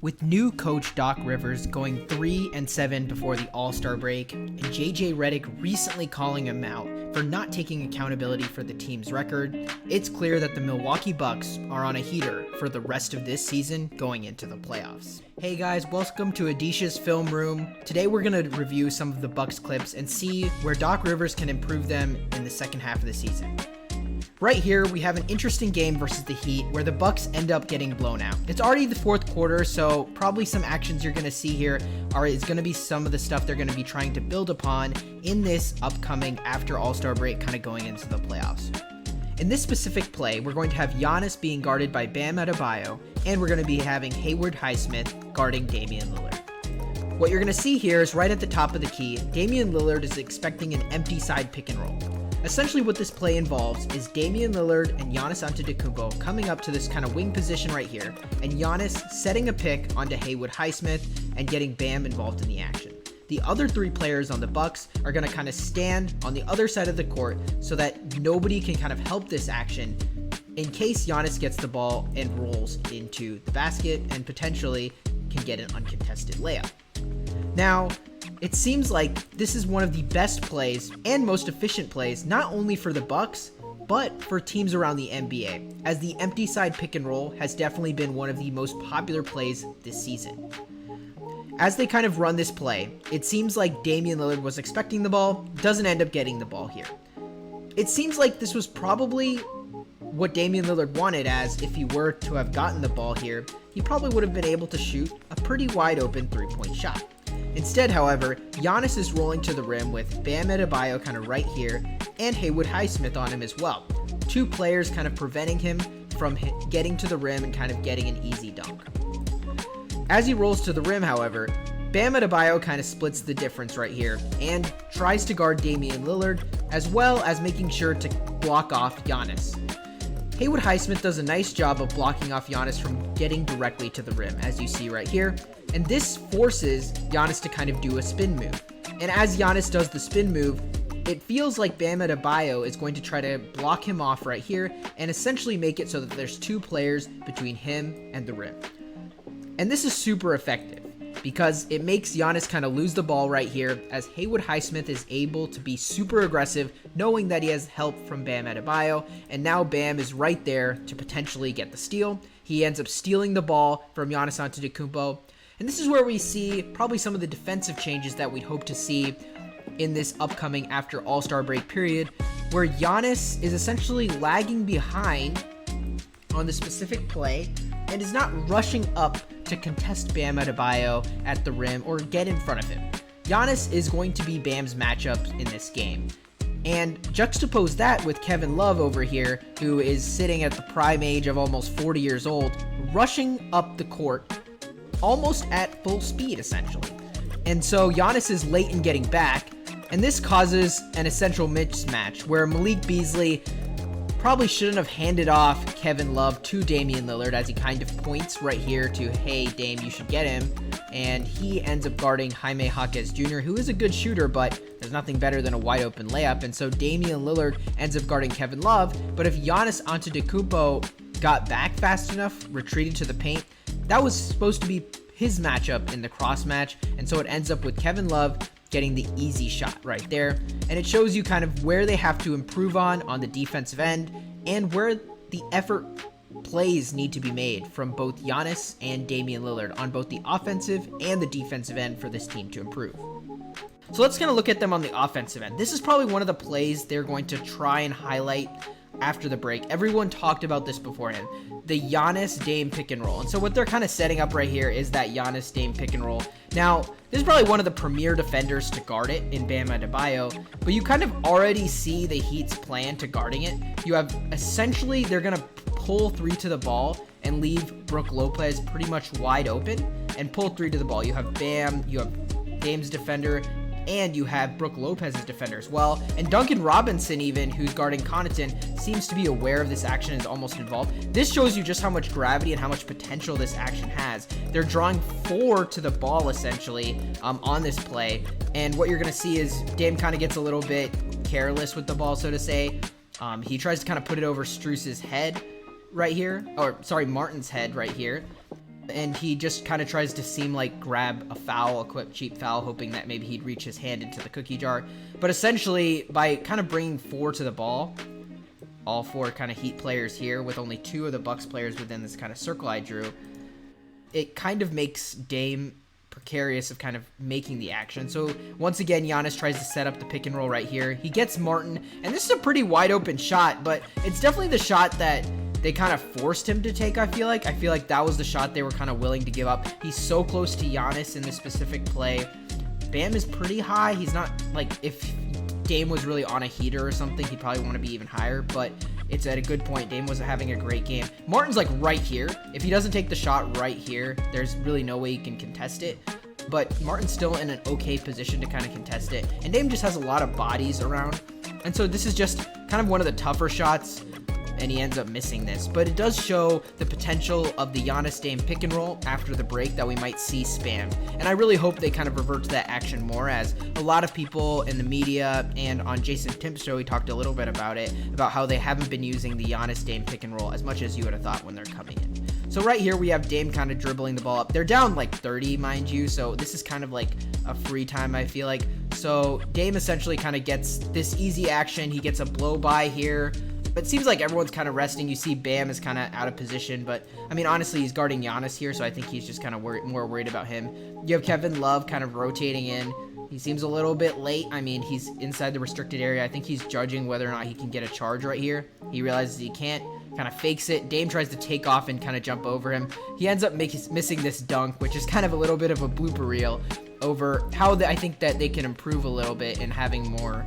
With new coach Doc Rivers going 3-7 before the All-Star break, and JJ Redick recently calling him out for not taking accountability for the team's record, it's clear that the Milwaukee Bucks are on a heater for the rest of this season going into the playoffs. Hey guys, welcome to Adisha's Film Room. Today we're going to review some of the Bucks clips and see where Doc Rivers can improve them in the second half of the season. Right here, we have an interesting game versus the Heat where the Bucks end up getting blown out. It's already the fourth quarter, so probably some actions you're going to see here is going to be some of the stuff they're going to be trying to build upon in this upcoming after All-Star break kind of going into the playoffs. In this specific play, we're going to have Giannis being guarded by Bam Adebayo, and we're going to be having Haywood Highsmith guarding Damian Lillard. What you're going to see here is right at the top of the key, Damian Lillard is expecting an empty side pick and roll. Essentially what this play involves is Damian Lillard and Giannis Antetokounmpo coming up to this kind of wing position right here, and Giannis setting a pick onto Haywood Highsmith and getting Bam involved in the action. The other three players on the Bucks are going to kind of stand on the other side of the court so that nobody can kind of help this action in case Giannis gets the ball and rolls into the basket and potentially can get an uncontested layup. Now, it seems like this is one of the best plays and most efficient plays, not only for the Bucks, but for teams around the NBA, as the empty side pick and roll has definitely been one of the most popular plays this season. As they kind of run this play, it seems like Damian Lillard was expecting the ball, doesn't end up getting the ball here. It seems like this was probably what Damian Lillard wanted, as if he were to have gotten the ball here, he probably would have been able to shoot a pretty wide open three-point shot. Instead, however, Giannis is rolling to the rim with Bam Adebayo kind of right here and Haywood Highsmith on him as well. Two players kind of preventing him from getting to the rim and kind of getting an easy dunk. As he rolls to the rim, however, Bam Adebayo kind of splits the difference right here and tries to guard Damian Lillard as well as making sure to block off Giannis. Haywood Highsmith does a nice job of blocking off Giannis from getting directly to the rim, as you see right here. And this forces Giannis to kind of do a spin move. And as Giannis does the spin move, it feels like Bam Adebayo is going to try to block him off right here and essentially make it so that there's two players between him and the rim. And this is super effective because it makes Giannis kind of lose the ball right here, as Haywood Highsmith is able to be super aggressive knowing that he has help from Bam Adebayo, and now Bam is right there to potentially get the steal. He ends up stealing the ball from Giannis Antetokounmpo. And this is where we see probably some of the defensive changes that we'd hope to see in this upcoming after All-Star break period, where Giannis is essentially lagging behind on the specific play and is not rushing up to contest Bam Adebayo at the rim or get in front of him. Giannis is going to be Bam's matchup in this game. And juxtapose that with Kevin Love over here, who is sitting at the prime age of almost 40 years old, rushing up the court almost at full speed, essentially. And so Giannis is late in getting back, and this causes an essential mismatch where Malik Beasley probably shouldn't have handed off Kevin Love to Damian Lillard, as he kind of points right here to, hey, Dame, you should get him. And he ends up guarding Jaime Jaquez Jr., who is a good shooter, but there's nothing better than a wide open layup. And so Damian Lillard ends up guarding Kevin Love. But if Giannis Antetokounmpo got back fast enough, retreated to the paint, that was supposed to be his matchup in the cross match, and so it ends up with Kevin Love getting the easy shot right there. And it shows you kind of where they have to improve on the defensive end and where the effort plays need to be made from both Giannis and Damian Lillard on both the offensive and the defensive end for this team to improve. So let's kind of look at them on the offensive end. This is probably one of the plays they're going to try and highlight after the break. Everyone talked about this beforehand, the Giannis Dame pick and roll. And so what they're kind of setting up right here is that Giannis Dame pick and roll. Now, this is probably one of the premier defenders to guard it in Bam Adebayo, but you kind of already see the Heat's plan to guarding it. You have essentially, they're going to pull three to the ball and leave Brook Lopez pretty much wide open and pull three to the ball. You have Bam, you have Dame's defender, and you have Brook Lopez's defender as well. And Duncan Robinson, even, who's guarding Connaughton, seems to be aware of this action and is almost involved. This shows you just how much gravity and how much potential this action has. They're drawing four to the ball, essentially, on this play. And what you're going to see is Dame kind of gets a little bit careless with the ball, so to say. He tries to kind of put it over Strus's head right here. Or, sorry, Martin's head right here. and he just kind of tries to seem like grab a foul, a quick cheap foul, hoping that maybe he'd reach his hand into the cookie jar. But essentially, by kind of bringing 4 to the ball, all 4 kind of Heat players here, with only 2 of the Bucks players within this kind of circle I drew, it kind of makes Dame precarious of kind of making the action. So once again, Giannis tries to set up the pick and roll right here. He gets Martin, and this is a pretty wide open shot, but it's definitely the shot that they kind of forced him to take, I feel like. I feel like that was the shot they were kind of willing to give up. He's so close to Giannis in this specific play. Bam is pretty high. He's not, like, if Dame was really on a heater or something, he'd probably want to be even higher, but it's at a good point. Dame was having a great game. Martin's like right here. If he doesn't take the shot right here, there's really no way he can contest it. But Martin's still in an okay position to kind of contest it. And Dame just has a lot of bodies around. And so this is just kind of one of the tougher shots, and he ends up missing this. But it does show the potential of the Giannis Dame pick and roll after the break that we might see spammed. And I really hope they kind of revert to that action more, as a lot of people in the media and on Jason Timp's show, he talked a little bit about it, about how they haven't been using the Giannis Dame pick and roll as much as you would have thought when they're coming in. So right here we have Dame kind of dribbling the ball up. They're down like 30, mind you, so this is kind of like a free time, I feel like. So Dame essentially kind of gets this easy action. He gets a blow by here. But it seems like everyone's kind of resting. You see Bam is kind of out of position, but I mean, honestly, he's guarding Giannis here, so I think he's just kind of more worried about him. You have Kevin Love kind of rotating in. He seems a little bit late. I mean, he's inside the restricted area. I think he's judging whether or not he can get a charge right here. He realizes he can't, kind of fakes it. Dame tries to take off and kind of jump over him. He ends up missing this dunk, which is kind of a little bit of a blooper reel over how I think that they can improve a little bit in having more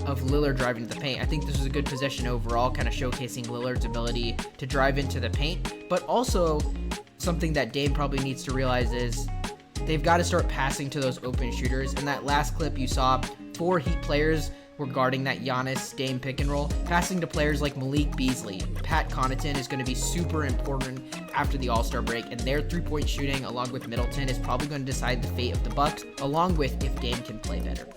of Lillard driving to the paint. I think this was a good possession overall, kind of showcasing Lillard's ability to drive into the paint, but also something that Dame probably needs to realize is they've got to start passing to those open shooters. In that last clip you saw, 4 Heat players were guarding that Giannis Dame pick and roll, passing to players like Malik Beasley. Pat Connaughton is going to be super important after the All-Star break, and their three-point shooting along with Middleton is probably going to decide the fate of the Bucks, along with if Dame can play better.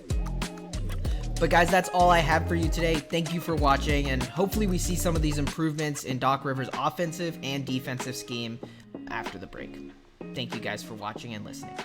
But guys, that's all I have for you today. Thank you for watching, and hopefully we see some of these improvements in Doc Rivers' offensive and defensive scheme after the break. Thank you guys for watching and listening.